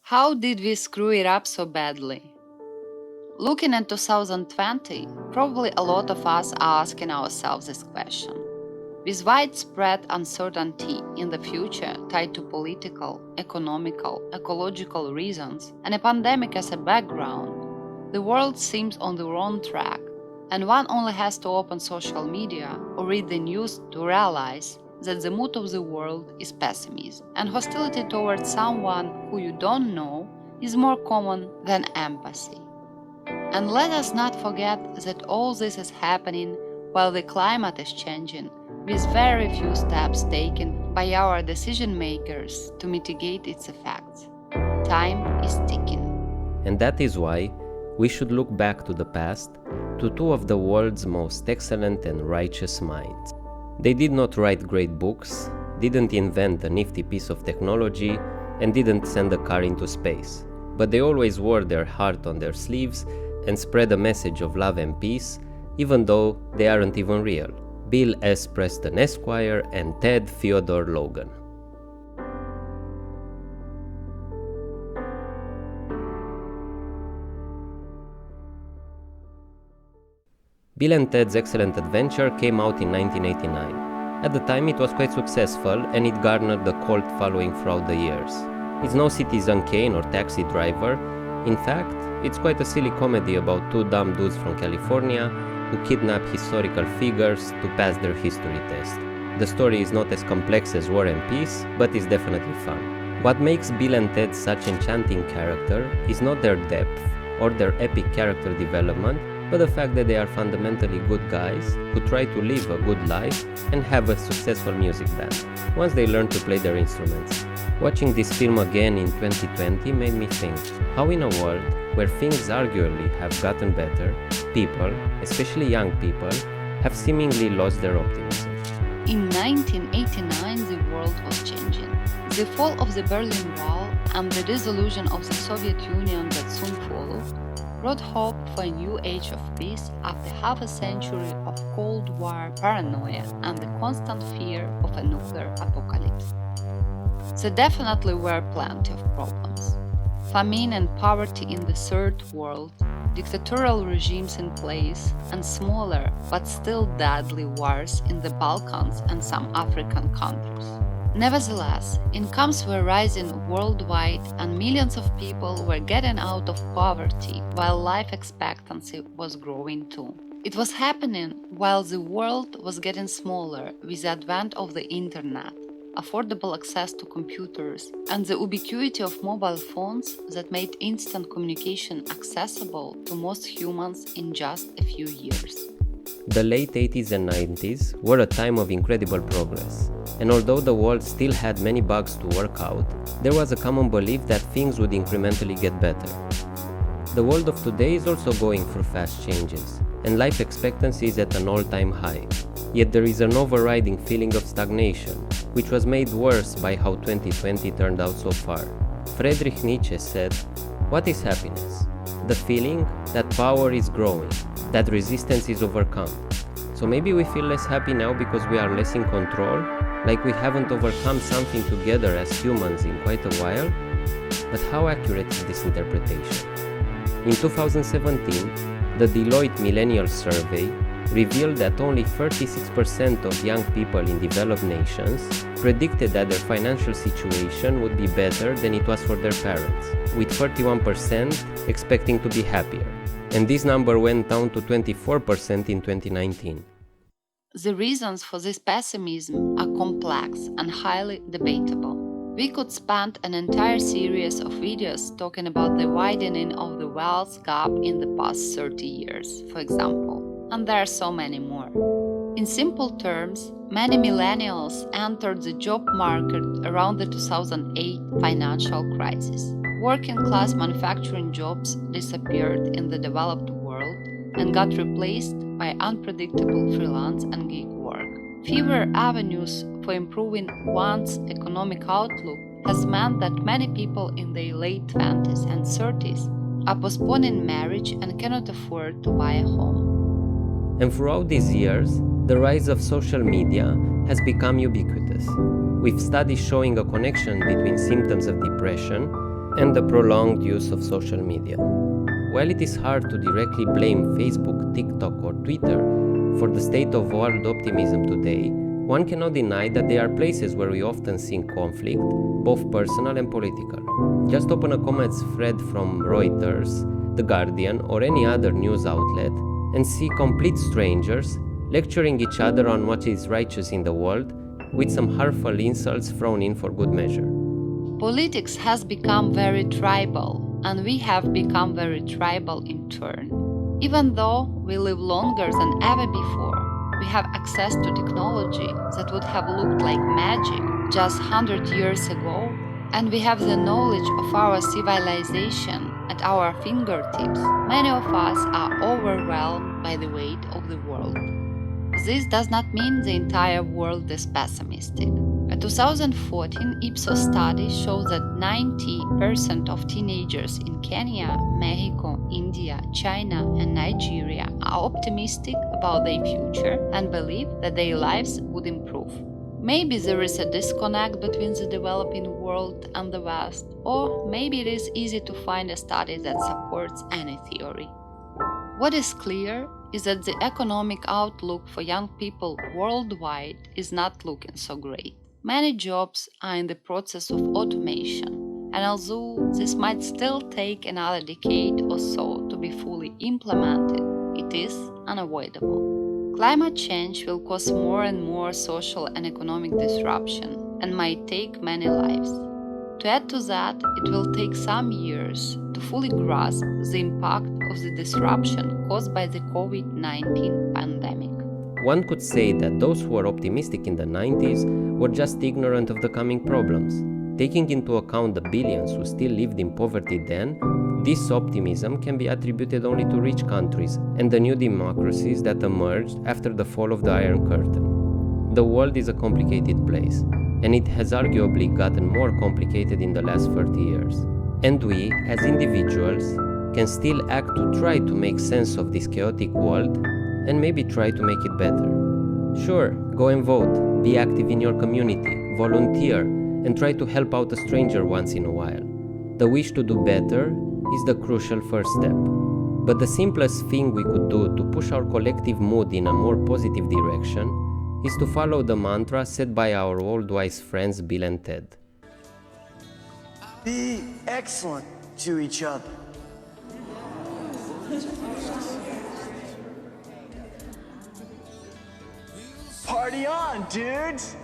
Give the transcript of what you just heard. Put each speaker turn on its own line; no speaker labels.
How did we screw it up so badly? Looking at 2020, probably a lot of us are asking ourselves this question. With widespread uncertainty in the future tied to political, economical, ecological reasons, and a pandemic as a background, the world seems on the wrong track, and one only has to open social media or read the news to realize that the mood of the world is pessimism, and hostility towards someone who you don't know is more common than empathy. And let us not forget that all this is happening while the climate is changing, with very few steps taken by our decision makers to mitigate its effects. Time is ticking.
And that is why we should look back to the past, to two of the world's most excellent and righteous minds. They did not write great books, didn't invent a nifty piece of technology, and didn't send a car into space. But they always wore their heart on their sleeves and spread a message of love and peace, even though they aren't even real. Bill S. Preston Esquire and Ted Theodore Logan. Bill and Ted's Excellent Adventure came out in 1989. At the time it was quite successful and it garnered a cult following throughout the years. It's no Citizen Kane or Taxi Driver. In fact, it's quite a silly comedy about two dumb dudes from California who kidnap historical figures to pass their history test. The story is not as complex as War and Peace, but is definitely fun. What makes Bill and Ted such enchanting character is not their depth or their epic character development, but the fact that they are fundamentally good guys who try to live a good life and have a successful music band, once they learn to play their instruments. Watching this film again in 2020 made me think how in a world where things arguably have gotten better, people, especially young people, have seemingly lost their optimism.
In 1989, the world was changing. The fall of the Berlin Wall and the dissolution of the Soviet Union that soon followed brought hope for a new age of peace after half a century of Cold War paranoia and the constant fear of a nuclear apocalypse. There definitely were plenty of problems. Famine and poverty in the Third World, dictatorial regimes in place, and smaller but still deadly wars in the Balkans and some African countries. Nevertheless, incomes were rising worldwide and millions of people were getting out of poverty while life expectancy was growing too. It was happening while the world was getting smaller with the advent of the internet, affordable access to computers, and the ubiquity of mobile phones that made instant communication accessible to most humans in just a few years.
The late 80s and 90s were a time of incredible progress, and although the world still had many bugs to work out, there was a common belief that things would incrementally get better. The world of today is also going through fast changes, and life expectancy is at an all-time high. Yet there is an overriding feeling of stagnation, which was made worse by how 2020 turned out so far. Friedrich Nietzsche said, "What is happiness? The feeling that power is growing, that resistance is overcome. So maybe we feel less happy now because we are less in control, like we haven't overcome something together as humans in quite a while?" But how accurate is this interpretation? In 2017, the Deloitte Millennial Survey revealed that only 36% of young people in developed nations predicted that their financial situation would be better than it was for their parents, with 31% expecting to be happier. And this number went down to 24% in 2019.
The reasons for this pessimism are complex and highly debatable. We could spend an entire series of videos talking about the widening of the wealth gap in the past 30 years, for example, and there are so many more. In simple terms, many millennials entered the job market around the 2008 financial crisis. Working-class manufacturing jobs disappeared in the developed world and got replaced by unpredictable freelance and gig work. Fewer avenues for improving one's economic outlook has meant that many people in their late 20s and 30s are postponing marriage and cannot afford to buy a home.
And throughout these years, the rise of social media has become ubiquitous, with studies showing a connection between symptoms of depression and the prolonged use of social media. While it is hard to directly blame Facebook, TikTok, or Twitter for the state of world optimism today, one cannot deny that there are places where we often see conflict, both personal and political. Just open a comments thread from Reuters, The Guardian, or any other news outlet and see complete strangers lecturing each other on what is righteous in the world, with some hurtful insults thrown in for good measure.
Politics has become very tribal, and we have become very tribal in turn. Even though we live longer than ever before, we have access to technology that would have looked like magic just 100 years ago, and we have the knowledge of our civilization at our fingertips. Many of us are overwhelmed by the weight of the world. This does not mean the entire world is pessimistic. A 2014 Ipsos study shows that 90% of teenagers in Kenya, Mexico, India, China, and Nigeria are optimistic about their future and believe that their lives would improve. Maybe there is a disconnect between the developing world and the West, or maybe it is easy to find a study that supports any theory. What is clear is that the economic outlook for young people worldwide is not looking so great. Many jobs are in the process of automation, and although this might still take another decade or so to be fully implemented, it is unavoidable. Climate change will cause more and more social and economic disruption and might take many lives. To add to that, it will take some years to fully grasp the impact of the disruption caused by the COVID-19 pandemic.
One could say that those who were optimistic in the 90s were just ignorant of the coming problems. Taking into account the billions who still lived in poverty then, this optimism can be attributed only to rich countries and the new democracies that emerged after the fall of the Iron Curtain. The world is a complicated place, and it has arguably gotten more complicated in the last 30 years. And we, as individuals, can still act to try to make sense of this chaotic world and maybe try to make it better. Sure, go and vote, be active in your community, volunteer, and try to help out a stranger once in a while. The wish to do better is the crucial first step. But the simplest thing we could do to push our collective mood in a more positive direction is to follow the mantra set by our old wise friends Bill and Ted.
Be excellent to each other. Party on, dudes!